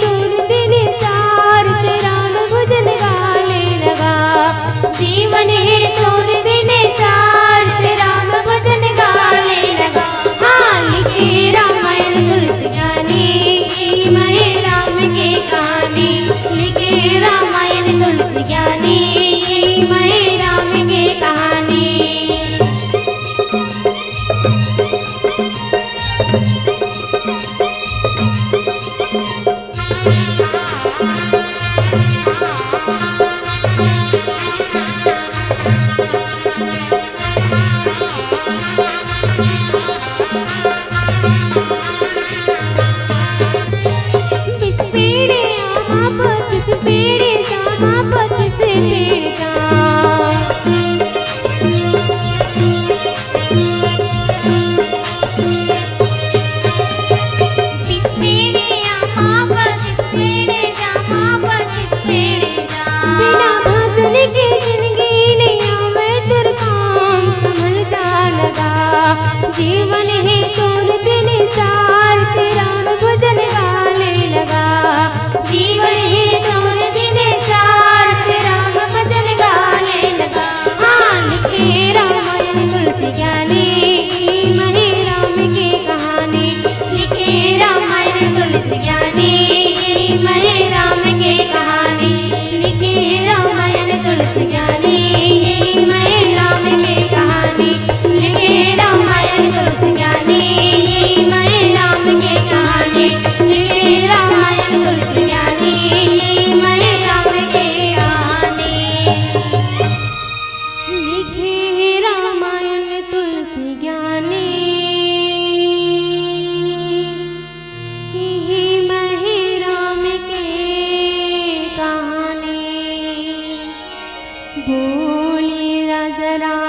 तोर दिन सार राम भजन गाने लगा। जीवन है तोर दिन सार राम भजन गाने लगा। हाँ लिखे रामायण तुलसी ज्ञानी मैं राम के कहानी। लिखे रामायण तुलसी ज्ञानी मैं राम के कहानी। जीवन है तोर दिन सार राम भजन गाने लगा। जीवन है तोर दिन सार राम भजन गाने लगा। हाँ लिखे रामायण तुलसी ज्ञानी मैं राम की कहानी। लिखे रामायण तुलसी ज्ञानी मैं राम की कहानी। लिखे रामायण तुलसी ज्ञानी मैं राम की कहानी। लिखे रामायण तुलसी ज्ञानी मैं राम की कहानी। लिखे रामायण तुलसी ज्ञानी मैं राम की कहानी। लिखे रामायण तुलसी ज्ञानी मैं राम की कहानी। बोली राजा राम